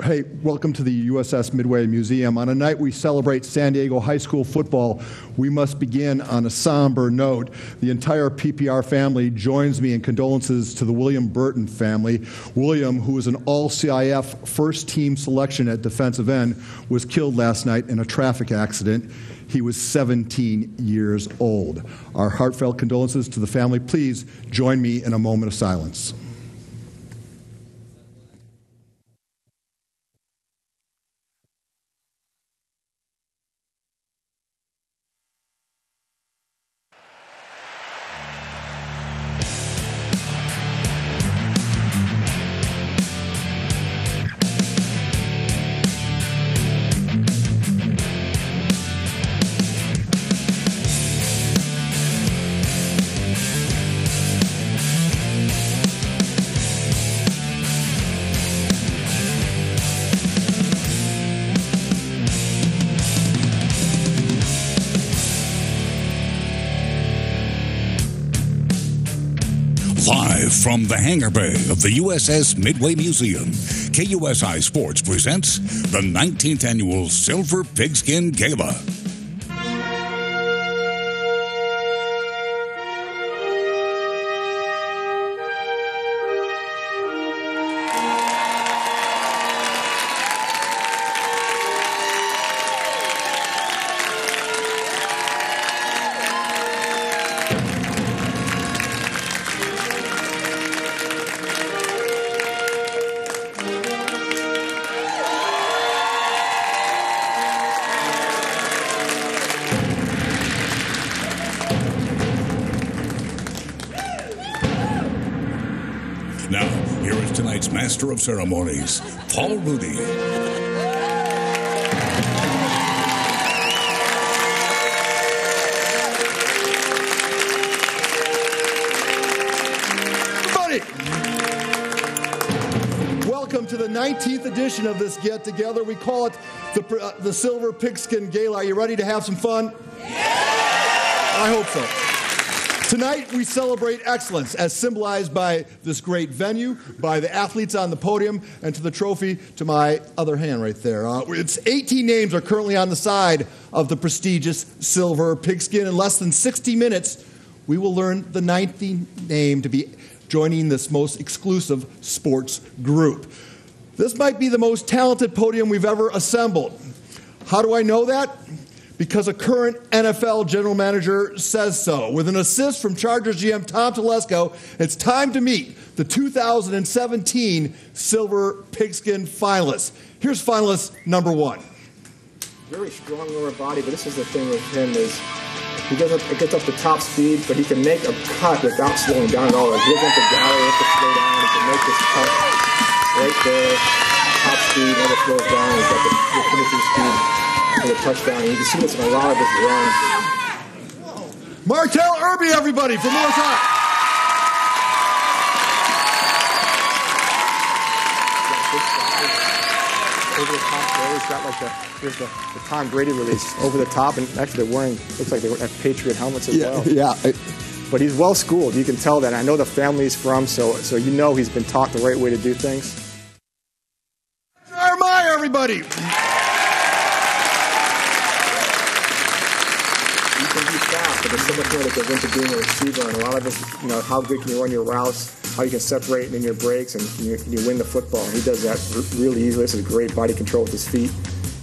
Hey, welcome to the USS Midway Museum. On a night we celebrate San Diego high school football, we must begin on a somber note. The entire PPR family joins me in condolences to the William Burton family. William, who was an all-CIF first-team selection at defensive end, was killed last night in a traffic accident. He was 17 years old. Our heartfelt condolences to the family. Please join me in a moment of silence. Live from the hangar bay of the USS Midway Museum, KUSI Sports presents the 19th Annual Silver Pigskin Gala. Now, here is tonight's Master of Ceremonies, Paul Rudy. Everybody, welcome to the 19th edition of this get-together. We call it the Silver Pigskin Gala. Are you ready to have some fun? Yeah! I hope so. Tonight, we celebrate excellence as symbolized by this great venue, by the athletes on the podium, and to the trophy to my other hand right there. It's 18 names are currently on the side of the prestigious Silver Pigskin. In less than 60 minutes, we will learn the 19th name to be joining this most exclusive sports group. This might be the most talented podium we've ever assembled. How do I know that? Because a current NFL general manager says so. With an assist from Chargers GM Tom Telesco, it's time to meet the 2017 Silver Pigskin finalists. Here's finalist number one. Very strong lower body, but this is the thing with him is he gets up to top speed, but he can make a cut without slowing down at all. Like he doesn't have to gallery, he has to slow down. He can make this cut right there, top speed, never slows down. He's got the finishing speed for the touchdown. And you can see this in a lot of his runs. Martell Irby, everybody, from North High. Over the top there, he's got like here's the Tom Brady release over the top, and actually they're wearing, looks like they have Patriot helmets as well. Yeah. But he's well schooled. You can tell that. I know the family he's from, so you know he's been taught the right way to do things. Jeremiah, everybody. But there's so much more that goes into being a receiver, and a lot of this, how good can you run your routes, how you can separate in your breaks, and you win the football. And he does that really easily. This is great body control with his feet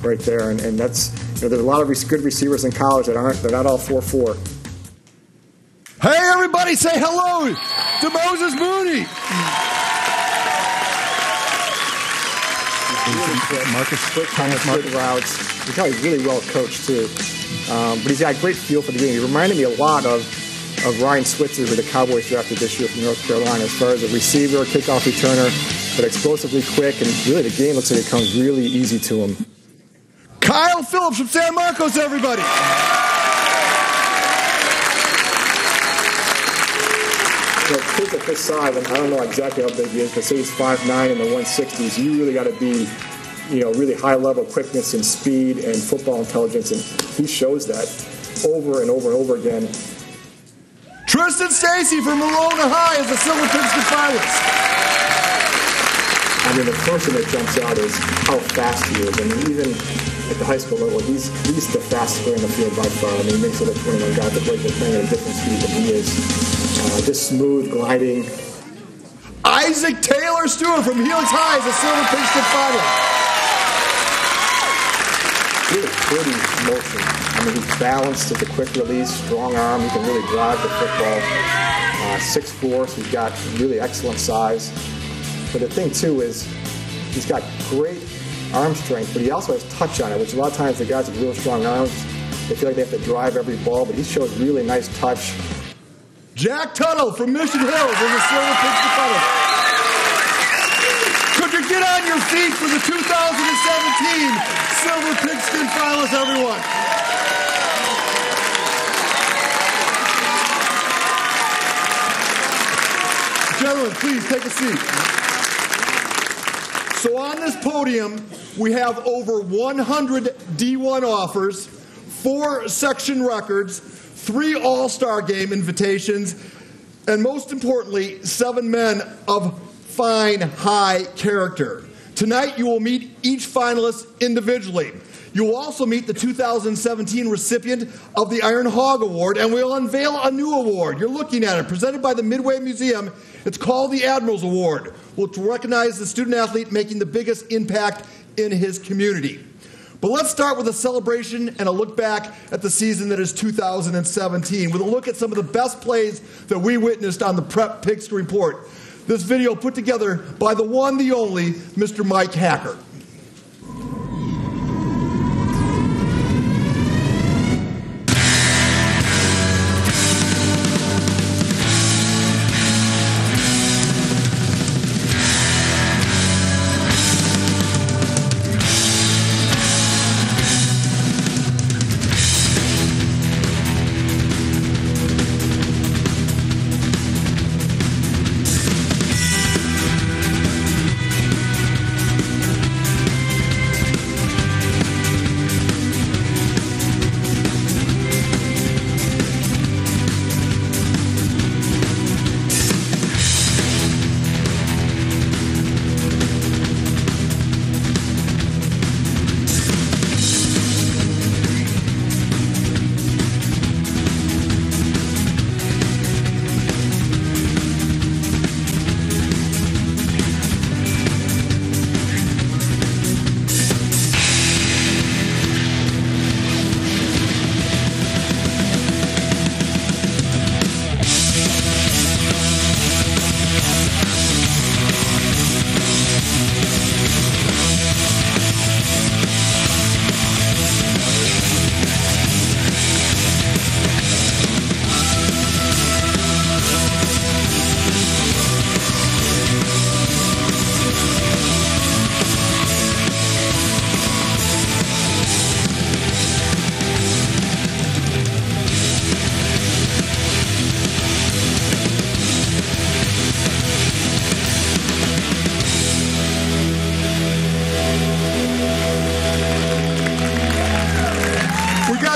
right there, and that's, there's a lot of good receivers in college they're not all 4'4". Hey, everybody, say hello to Moses Mooney. Really quick, quick routes. You can tell he's really well coached too. But he's got a great feel for the game. He reminded me a lot of Ryan Switzer, who the Cowboys drafted this year from North Carolina, as far as a receiver, kickoff returner, but explosively quick, and really the game looks like it comes really easy to him. Kyle Phillips from San Marcos, everybody. Kids at this size, and I don't know exactly how big he is, but say he's 5'9" in the 160s, you really got to be really high-level quickness and speed and football intelligence, and he shows that over and over and over again. Tristan Stacy from Malona High is the Silver Pigskin finalist. I mean, the first thing that jumps out is how fast he is. I mean, even at the high school level, he's the fastest player in the field by far. I mean, he makes it look 21 guys that play playing at a different speed than he is. Just smooth, gliding. Isaac Taylor-Stewart from Helix High is a silver Pigskin finalist. Really pretty motion. I mean, he's balanced with a quick release, strong arm. He can really drive the football. 6'4", so he's got really excellent size. But the thing, too, is he's got great arm strength, but he also has touch on it, which a lot of times the guys with real strong arms, they feel like they have to drive every ball, but he shows really nice touch. Jack Tuttle from Mission Hills is a silver Pigskin finalist. Could you get on your feet for the 2017 silver Pigskin finalist, everyone? Gentlemen, please take a seat. So on this podium, we have over 100 D1 offers, 4 section records, 3 All-Star Game invitations, and most importantly, 7 men of fine, high character. Tonight, you will meet each finalist individually. You will also meet the 2017 recipient of the Iron Hog Award, and we'll unveil a new award. You're looking at it, presented by the Midway Museum. It's called the Admirals Award, which will recognize the student-athlete making the biggest impact in his community. But let's start with a celebration and a look back at the season that is 2017, with a look at some of the best plays that we witnessed on the Prep Pigskin Report. This video put together by the one, the only, Mr. Mike Hacker.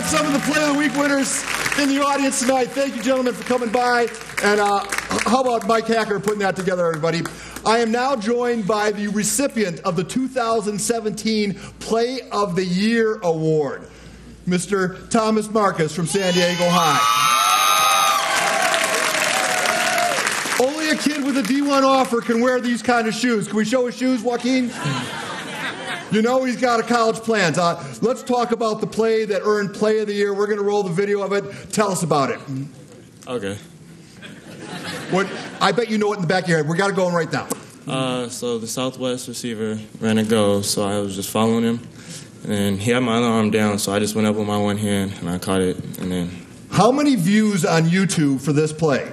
Some of the Play of the Week winners in the audience tonight. Thank you, gentlemen, for coming by. And how about Mike Hacker putting that together, everybody? I am now joined by the recipient of the 2017 Play of the Year Award, Mr. Thomas Marcus from San Diego High. Only a kid with a D1 offer can wear these kind of shoes. Can we show his shoes, Joaquin? You know he's got a college plans. Let's talk about the play that earned Play of the Year. We're going to roll the video of it. Tell us about it. Okay. What? I bet you know it in the back of your head. We got to go in right now. So the Southwest receiver ran a go, so I was just following him. And then he had my other arm down, so I just went up with my one hand, and I caught it. And then. How many views on YouTube for this play?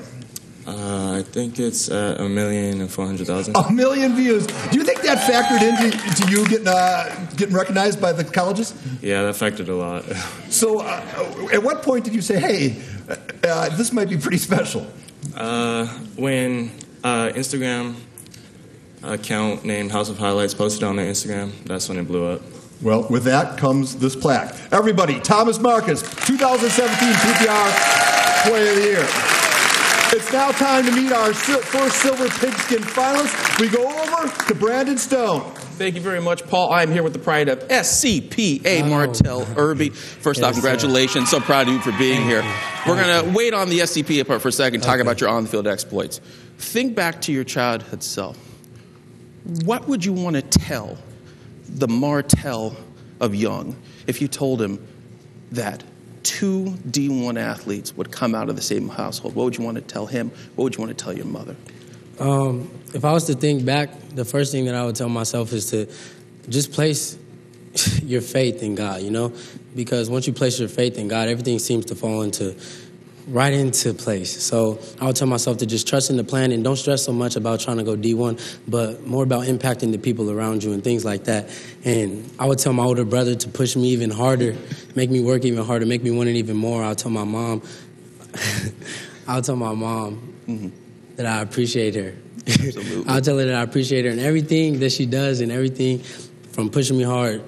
I think it's 1,400,000. 1 million views. Do you think that factored into you getting recognized by the colleges? Yeah, that factored a lot. So at what point did you say, hey, this might be pretty special? When Instagram account named House of Highlights posted on their Instagram, that's when it blew up. Well, with that comes this plaque. Everybody, Thomas Marcus, 2017 PPR Play of the Year. It's now time to meet our first Silver Pigskin finalists. We go over to Brandon Stone. Thank you very much, Paul. I'm here with the pride of SCPA Martell Irby. First off, congratulations. So proud of you for being here. We're going to wait on the SCPA part for a second, talk about your on-the-field exploits. Think back to your childhood self. What would you want to tell the Martell of young if you told him that 2 D1 athletes would come out of the same household? What would you want to tell him? What would you want to tell your mother? If I was to think back, the first thing that I would tell myself is to just place your faith in God, you know? Because once you place your faith in God, everything seems to fall right into place. So I would tell myself to just trust in the plan and don't stress so much about trying to go D1, but more about impacting the people around you and things like that. And I would tell my older brother to push me even harder, make me work even harder, make me want it even more. I'll tell my mom, that I appreciate her. I'll tell her that I appreciate her and everything that she does and everything from pushing me hard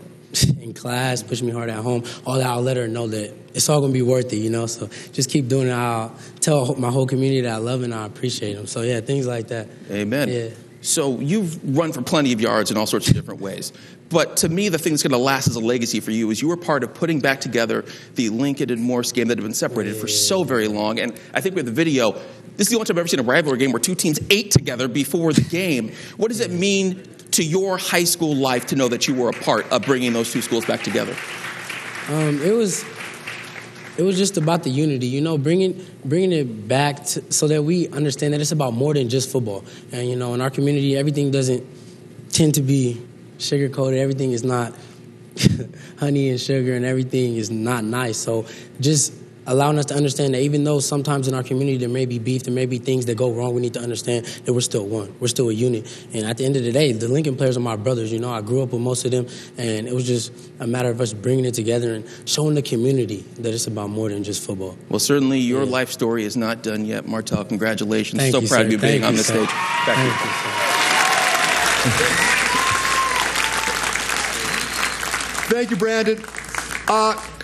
in class, pushing me hard at home, all that. I'll let her know that it's all going to be worth it, you know? So just keep doing it. I'll tell my whole community that I love and I appreciate them. So, yeah, things like that. Amen. Yeah. So you've run for plenty of yards in all sorts of different ways. But to me, the thing that's going to last as a legacy for you is you were part of putting back together the Lincoln and Morse game that had been separated for so very long. And I think with the video, this is the only time I've ever seen a rivalry game where 2 teams ate together before the game. What does it mean to your high school life to know that you were a part of bringing those 2 schools back together? It was just about the unity, you know, bringing it back so that we understand that it's about more than just football. And, you know, in our community, everything doesn't tend to be sugar-coated. Everything is not honey and sugar, and everything is not nice. So just allowing us to understand that even though sometimes in our community there may be beef, there may be things that go wrong, we need to understand that we're still one. We're still a unit. And at the end of the day, the Lincoln players are my brothers. You know, I grew up with most of them, and it was just a matter of us bringing it together and showing the community that it's about more than just football. Well, certainly your life story is not done yet. Martell, congratulations. Thank so you, proud sir. of you being on this stage. Thank you, sir. Thank you, Brandon.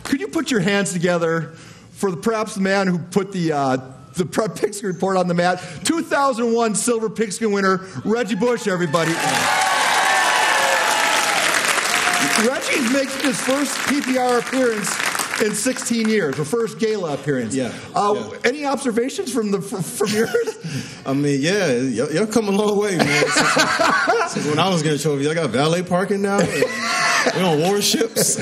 Could you put your hands together for perhaps the man who put the Pigskin Report on the mat? 2001 Silver Pigskin winner, Reggie Bush, everybody. Reggie's making his first PPR appearance in 16 years, or first gala appearance. Yeah. Any observations from yours? I mean, yeah, y'all come a long way, man. Since when I was getting a trophy, y'all got valet parking now. We on warships.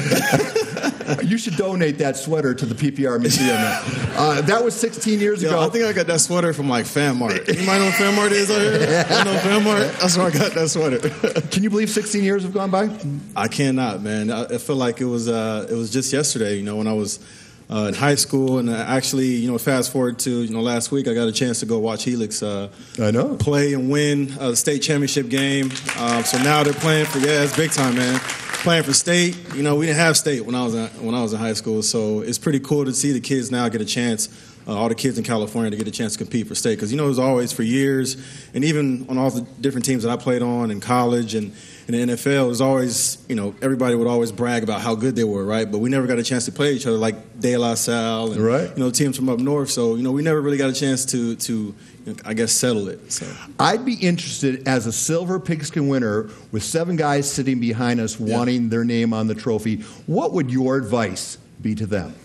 You should donate that sweater to the PPR Museum. That was 16 years ago. I think I got that sweater from like FanMart. Anybody know what FanMart is out here? You know FanMart? That's where I got that sweater. Can you believe 16 years have gone by? I cannot, man. I feel like it was just yesterday, you know, when I was in high school, and actually, you know, fast forward to, you know, last week, I got a chance to go watch Helix play and win the state championship game. So now they're playing for, it's big time, man. Playing for state. You know, we didn't have state when I was in high school, so it's pretty cool to see the kids now get a chance, all the kids in California, to get a chance to compete for state. Because, you know, it was always for years, and even on all the different teams that I played on in college and in the NFL, it was always, you know, everybody would always brag about how good they were, right? But we never got a chance to play each other, like De La Salle and, right, you know, teams from up north. So, you know, we never really got a chance to I guess, settle it. So I'd be interested, as a Silver Pigskin winner, with 7 guys sitting behind us wanting their name on the trophy, what would your advice be to them?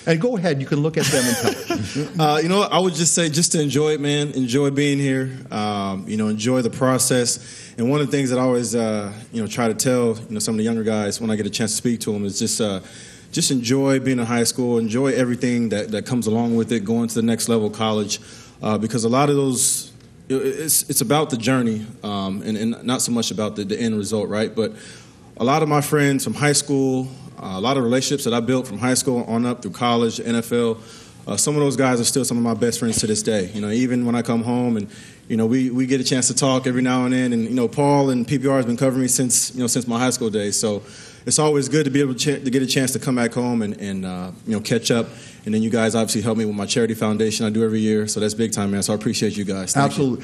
And go ahead, you can look at them and tell. You know, I would just say just to enjoy it, man. Enjoy being here. You know, enjoy the process. And one of the things that I always, you know, try to tell, you know, some of the younger guys when I get a chance to speak to them is just enjoy being in high school. Enjoy everything that comes along with it, going to the next level, college. Because a lot of those, it's about the journey and not so much about the end result, right? But a lot of my friends from high school, a lot of relationships that I built from high school on up through college, NFL, some of those guys are still some of my best friends to this day. You know, even when I come home and, you know, we get a chance to talk every now and then. And, you know, Paul and PPR has been covering me since my high school days. So it's always good to be able to get a chance to come back home and you know, catch up. And then you guys obviously help me with my charity foundation I do every year. So that's big time, man. So I appreciate you guys. Thank Absolutely.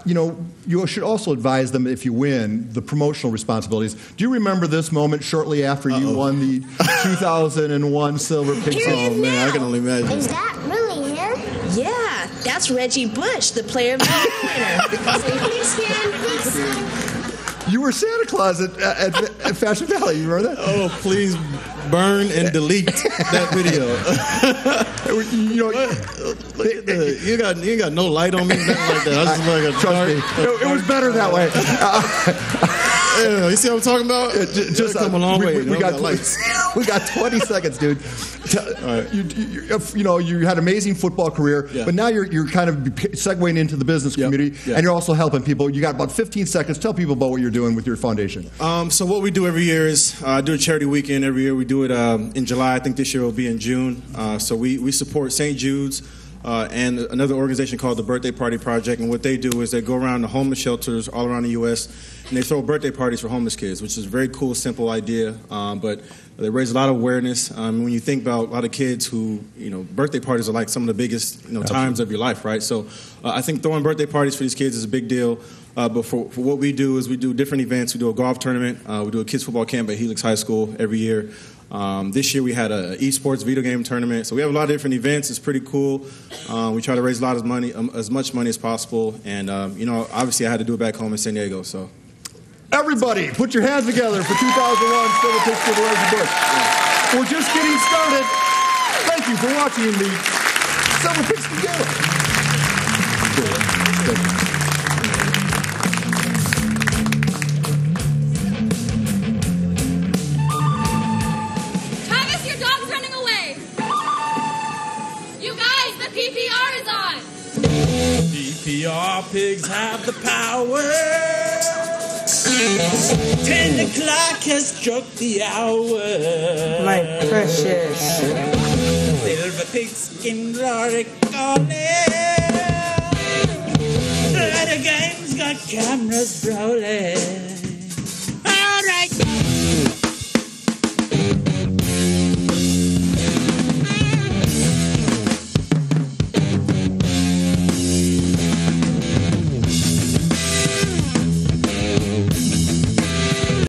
You know, you should also advise them, if you win, the promotional responsibilities. Do you remember this moment shortly after you won the 2001 Silver Pigskin? Oh, man, I can only imagine. Is that really him? Yeah, that that's Reggie Bush, the player of the year winner. Say pigskin, pigskin. You were Santa Claus at Fashion Valley. You remember that? Oh, please burn and delete that video. You know, you got no light on me, nothing like that. I was just like a trust me, it was better that way. You see what I'm talking about? Just come a long way. We got lights. We got 20 seconds, dude. Right. You had an amazing football career, but now you're kind of segueing into the business community, and you're also helping people. You got about 15 seconds. Tell people about what you're doing with your foundation. So what we do every year is do a charity weekend every year. We do it in July. I think this year will be in June. So we support St. Jude's and another organization called the Birthday Party Project. And what they do is they go around to homeless shelters all around the U.S. and they throw birthday parties for homeless kids, which is a very cool, simple idea. But they raise a lot of awareness. When you think about a lot of kids who, birthday parties are like some of the biggest, times of your life, right? So I think throwing birthday parties for these kids is a big deal. But for what we do is we do different events. We do a golf tournament. We do a kids football camp at Helix High School every year. This year we had an esports video game tournament. So we have a lot of different events. It's pretty cool. We try to raise a lot of money, as much money as possible. And, obviously I had to do it back home in San Diego. So everybody, put your hands together for 2001 Silver Pigskin Gala Bush. We're just getting started. Thank you for watching the Silver Pigskin Gala. Thank you. PPR is on. PPR pigs have the power. 10 o'clock has struck the hour. My precious. Silver pigskin glory calling. The game's got cameras rolling.